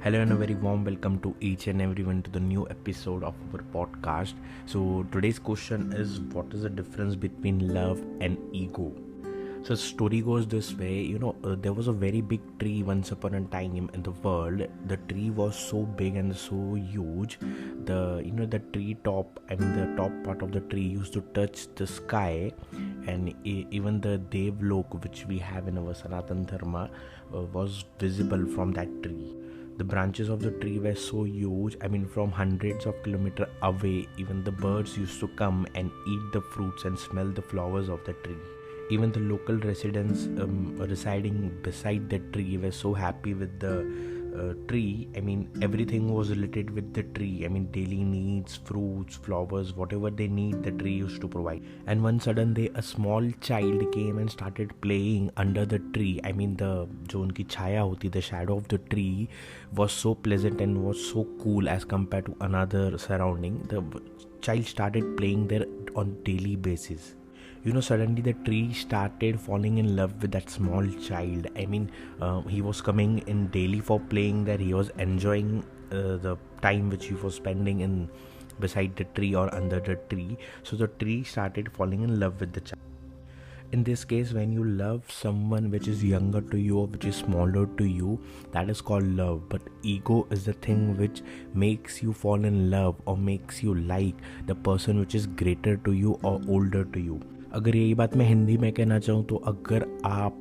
Hello and a very warm welcome to each and everyone to the new episode of our podcast. So today's question is, what is the difference between love and ego? So the story goes this way, there was a very big tree once upon a time in the world. The tree was so big and so huge. The tree top and the top part of the tree used to touch the sky, and even the Devlok which we have in our Sanatan Dharma was visible from that tree. The branches of the tree were so huge, from hundreds of kilometers away, even the birds used to come and eat the fruits and smell the flowers of the tree. Even the local residents residing beside the tree were so happy with the tree. Everything was related with the tree. Daily needs, fruits, flowers, whatever they need, the tree used to provide. And one sudden day, a small child came and started playing under the tree. The जो उनकी छाया होती, the shadow of the tree was so pleasant and was so cool as compared to another surrounding. The child started playing there on daily basis. Suddenly the tree started falling in love with that small child. He was coming in daily for playing there. He was enjoying the time which he was spending in beside the tree or under the tree. So the tree started falling in love with the child. In this case, when you love someone which is younger to you or which is smaller to you, that is called love. But ego is the thing which makes you fall in love or makes you like the person which is greater to you or older to you. अगर यही बात मैं हिंदी में कहना चाहूँ तो अगर आप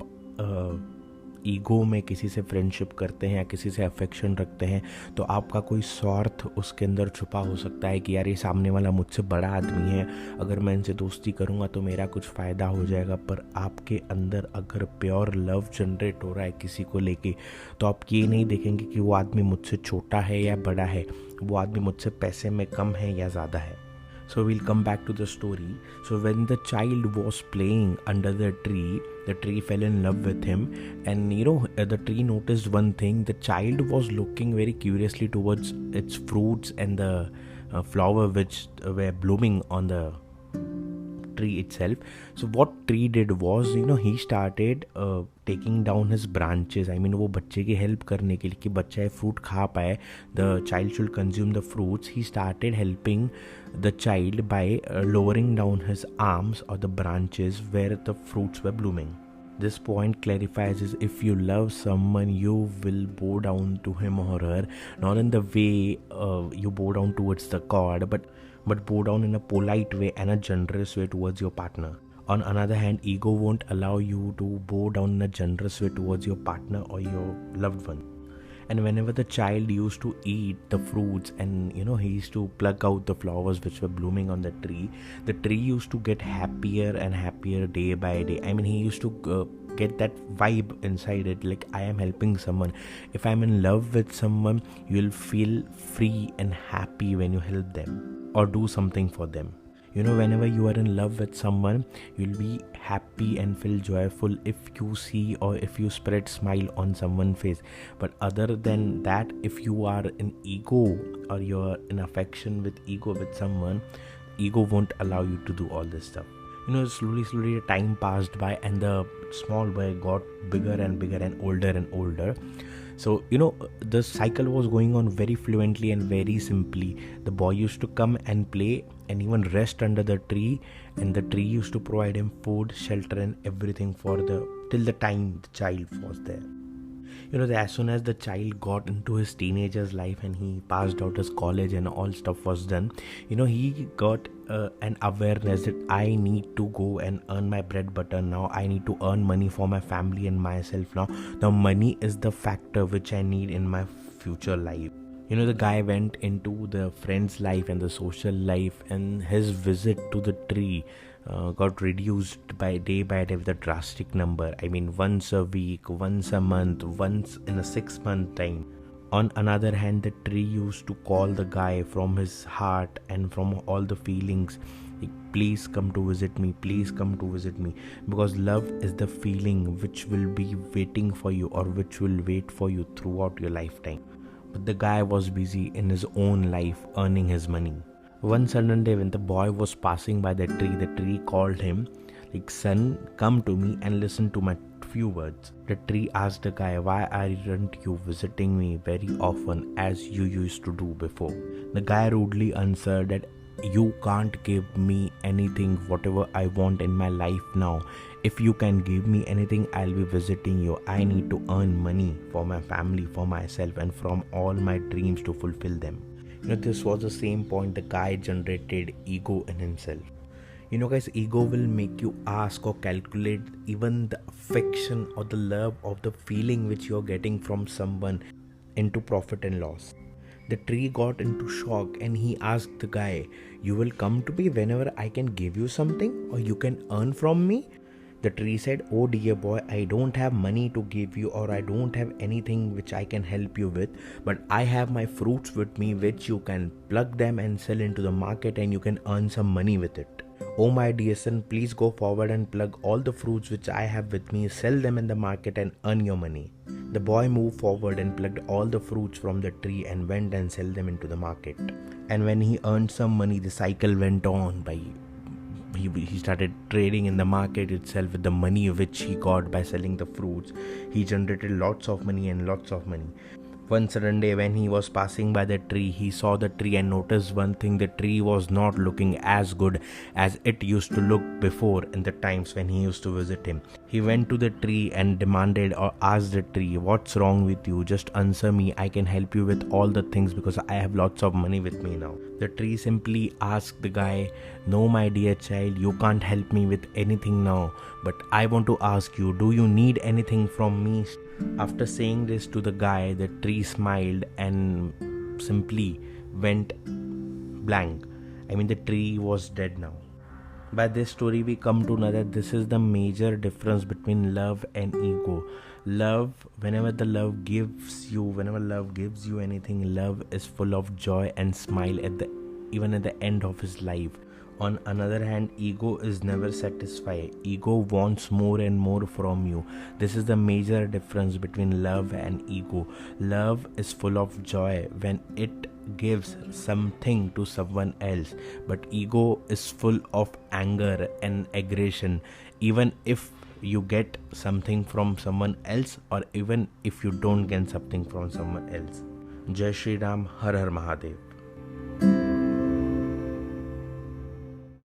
ईगो में किसी से फ्रेंडशिप करते हैं या किसी से अफेक्शन रखते हैं, तो आपका कोई स्वार्थ उसके अंदर छुपा हो सकता है कि यार ये सामने वाला मुझसे बड़ा आदमी है, अगर मैं इनसे दोस्ती करूँगा तो मेरा कुछ फ़ायदा हो जाएगा. पर आपके अंदर अगर प्योर लव जनरेट हो रहा है किसी को लेके, तो आप ये नहीं देखेंगे कि वो आदमी मुझसे छोटा है या बड़ा है, वो आदमी मुझसे पैसे में कम है या ज़्यादा है. So we'll come back to the story. So when the child was playing under the tree fell in love with him, and the tree noticed one thing. The child was looking very curiously towards its fruits and the flower which were blooming on the tree itself. So what tree did was, he started taking down his branches. वो बच्चे की help करने के लिए कि बच्चा ये fruit खा पाए, the child should consume the fruits. He started helping the child by lowering down his arms or the branches where the fruits were blooming. This point clarifies is, if you love someone, you will bow down to him or her, not in the way you bow down towards the god, but bow down in a polite way and a generous way towards your partner. On another hand, ego won't allow you to bow down in a generous way towards your partner or your loved one. And whenever the child used to eat the fruits and he used to pluck out the flowers which were blooming on the tree used to get happier and happier day by day. He used to get that vibe inside it, like I am helping someone. If I'm in love with someone, you'll feel free and happy when you help them or do something for them. Whenever you are in love with someone, you'll be happy and feel joyful if you see or if you spread smile on someone's face. But other than that, if you are in ego or you're in affection with ego with someone, ego won't allow you to do all this stuff. Slowly time passed by and the small boy got bigger and bigger and older. So, the cycle was going on very fluently and very simply. The boy used to come and play and even rest under the tree, and the tree used to provide him food, shelter and everything till the time the child was there. As soon as the child got into his teenager's life and he passed out his college and all stuff was done, he got an awareness that I need to go and earn my bread butter now. I need to earn money for my family and myself now. The money is the factor which I need in my future life. The guy went into the friend's life and the social life, and his visit to the tree got reduced by day with a drastic number. Once a week, once a month, once in a 6-month time. On another hand, the tree used to call the guy from his heart and from all the feelings, like, please come to visit me, because love is the feeling which will be waiting for you or which will wait for you throughout your lifetime. But the guy was busy in his own life earning his money. One sudden day when the boy was passing by the tree called him, like, son, come to me and listen to my few words. The tree asked the guy, why aren't you visiting me very often as you used to do before? The guy rudely answered that you can't give me anything whatever I want in my life now. If you can give me anything, I'll be visiting you. I need to earn money for my family, for myself, and from all my dreams to fulfill them. This was the same point the guy generated ego in himself. Guys, ego will make you ask or calculate even the affection or the love of the feeling which you're getting from someone into profit and loss. The tree got into shock and he asked the guy, you will come to me whenever I can give you something or you can earn from me? The tree said, oh dear boy, I don't have money to give you or I don't have anything which I can help you with, but I have my fruits with me which you can pluck them and sell into the market and you can earn some money with it. Oh my dear son, please go forward and plug all the fruits which I have with me, sell them in the market and earn your money. The boy moved forward and plucked all the fruits from the tree and went and sell them into the market. And when he earned some money, the cycle went on he started trading in the market itself with the money which he got by selling the fruits. He generated lots of money and lots of money. One sudden day when he was passing by the tree, he saw the tree and noticed one thing: the tree was not looking as good as it used to look before in the times when he used to visit him. He went to the tree and demanded or asked the tree, what's wrong with you? Just answer me, I can help you with all the things because I have lots of money with me now. The tree simply asked the guy, no my dear child, you can't help me with anything now, but I want to ask you, do you need anything from me? After saying this to the guy, the tree smiled and simply went blank. The tree was dead now. By this story we come to know that this is the major difference between love and ego. Love, whenever love gives you anything, love is full of joy and smile even at the end of his life. On another hand, ego is never satisfied. Ego wants more and more from you. This is the major difference between love and ego. Love is full of joy when it gives something to someone else, but ego is full of anger and aggression even if you get something from someone else or even if you don't get something from someone else. Jai Shri Ram, Har Har Mahadev.